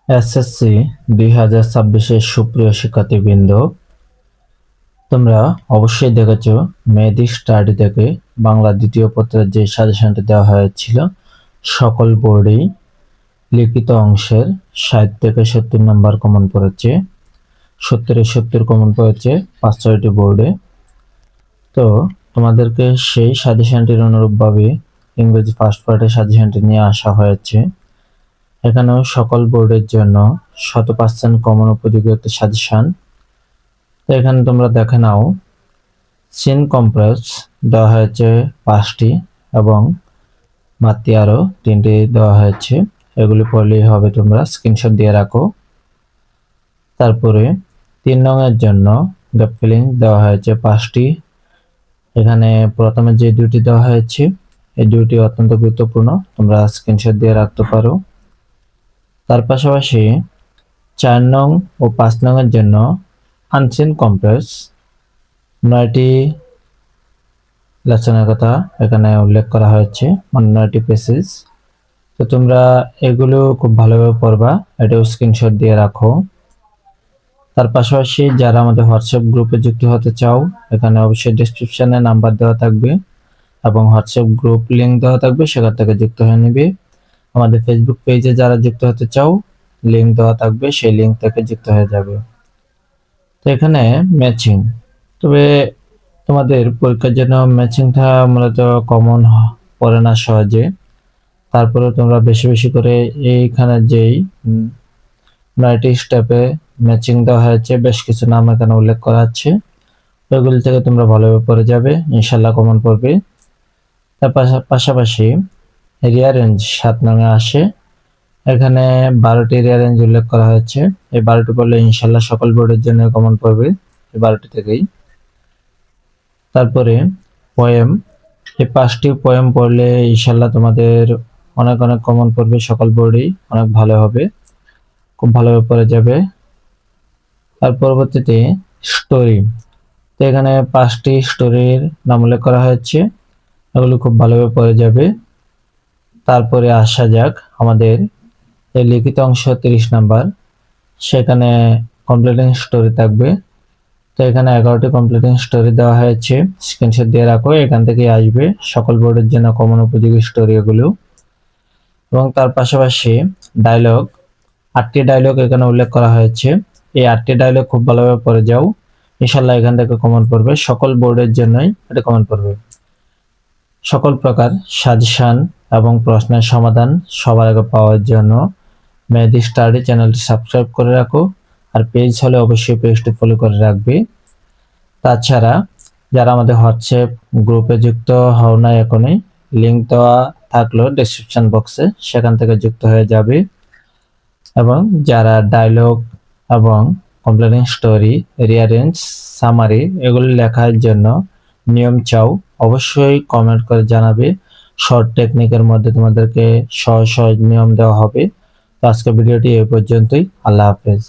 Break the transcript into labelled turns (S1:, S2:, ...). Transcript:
S1: SSC 2026-এর সুপ্রিয় শিক্ষার্থীবৃন্দ, তোমরা অবশ্যই দেখেছ মেধি স্টাডি থেকে বাংলা দ্বিতীয় পত্রের যে সাজেশনটি দেওয়া হয়েছিল সকল বোর্ডেই লিখিত অংশের 60 থেকে 70 নাম্বার কমন পড়েছে। 70 কমন পড়েছে 5-6টি বোর্ডে। তো তোমাদেরকে সেই সাজেশনটির অনুরূপভাবে ইংরেজি ফার্স্ট পার্টের সাজেশনটি নিয়ে আসা হয়েছে। এখানেও সকল বোর্ডের জন্য 100% কমন উপযোগী একটি সাজেশন। তো এখানে তোমরা দেখে নাও, সিন কমপ্লেক্স দেওয়া হয়েছে 5টি এবং মাত্রি আরও 3টি দেওয়া হয়েছে। এগুলি পড়লেই হবে, তোমরা স্ক্রিনশট দিয়ে রাখো। তারপরে 3 নংয়ের জন্য গ্যাপ ফিলিং দেওয়া হয়েছে 5টি। এখানে প্রথমে যে দুটি দেওয়া হয়েছে এই দুটি অত্যন্ত গুরুত্বপূর্ণ, তোমরা স্ক্রিনশট দিয়ে রাখতে পারো। তার পাশাপাশি 4 নং ও 5 নংয়ের জন্য আনসিন কমপ্লেক্স 9টি লেসনের কথা এখানে উল্লেখ করা হয়েছে, মানে 9টি পেসেজ। তো তোমরা এগুলো খুব ভালোভাবে পড়বা, এটাও স্ক্রিনশট দিয়ে রাখো। তার পাশাপাশি যারা আমাদের হোয়াটসঅ্যাপ গ্রুপে যুক্ত হতে চাও, এখানে অবশ্যই ডেসক্রিপশনে নাম্বার দেওয়া থাকবে এবং হোয়াটসঅ্যাপ গ্রুপ লিংক দেওয়া থাকবে, সেখান থেকে যুক্ত হয়ে নিবে। আমাদের ফেসবুক পেজে যারা যুক্ত হতে চাও, লিংক দেওয়া থাকবে, সেই লিংক থেকে যুক্ত হয়ে যাবে। তো এখানে ম্যাচিং, তবে তোমাদের পরীক্ষার জন্য ম্যাচিংটা মূলত কমন পড়ে না সহজে। তারপরে তোমরা বেশি বেশি করে এইখানে যেই 9টি স্টেপে ম্যাচিং দেওয়া হয়েছে, বেশ কিছু নাম এখানে উল্লেখ করা আছে, ওইগুলি থেকে তোমরা ভালোভাবে পড়ে যাবে, ইনশাল্লাহ কমন পড়বে। তার পাশাপাশি রিয়ারেঞ্জ 7 নঙে আসে, এখানে 12টি রিয়ারেঞ্জ উল্লেখ করা হয়েছে। এই 12টি পড়লে ইনশাল্লাহ সকল বোর্ডের জন্য কমন পড়বে এই 12টি থেকেই। তারপরে পোয়েম, এই 5টি পোয়েম পড়লে ইনশাল্লাহ তোমাদের অনেক অনেক কমন পড়বে, সকল বোর্ডেই অনেক ভালো হবে, খুব ভালোভাবে পড়ে যাবে। তার পরবর্তীতে স্টোরি, তো এখানে 5টি স্টোরির নাম উল্লেখ করা হয়েছে, এগুলো খুব ভালোভাবে পড়ে যাবে। তারপরে আসা যাক আমাদের এই লিখিত অংশ 30 নাম্বার, সেখানে কমপ্লিটিং স্টোরি থাকবে। তো এখানে 11টি কমপ্লিটিং স্টোরি দেওয়া হয়েছে, স্ক্রিনশট দিয়ে রাখো, এখান থেকে আসবে সকল বোর্ডের জন্য কমন উপযোগী স্টোরি এগুলো। এবং তার পাশাপাশি ডায়লগ, 8টি ডায়লগ এখানে উল্লেখ করা হয়েছে, এই 8টি ডায়লগ খুব ভালোভাবে পড়ে যাও, ইনশাল্লাহ এখান থেকে কমন পড়বে, সকল বোর্ডের জন্যই এটা কমন পড়বে। সকল প্রকার সাজেশন এবং প্রশ্নের সমাধান সবার আগে পাওয়ার জন্য মেধি স্টাডি চ্যানেলটি সাবস্ক্রাইব করে রাখো, আর পেজ হলে অবশ্যই পেজটি ফলো করে রাখবে। তাছাড়া যারা আমাদের হোয়াটসঅ্যাপ গ্রুপে যুক্ত হও না এখনই, লিংক দেওয়া থাকলো ডেসক্রিপশন বক্সে, সেখান থেকে যুক্ত হয়ে যাবে। এবং যারা ডায়লগ এবং কমপ্লিটিং স্টোরি, রিয়ারেঞ্জ, সামারি এগুলো লেখার জন্য নিয়ম চাও, অবশ্যই কমেন্ট করে জানাবে। শর্ট টেকনিকের মধ্যে তোমাদেরকে সহজ সহজ নিয়ম দেওয়া হবে। তো আজকের ভিডিওটি এই পর্যন্তই। আল্লাহ হাফেজ।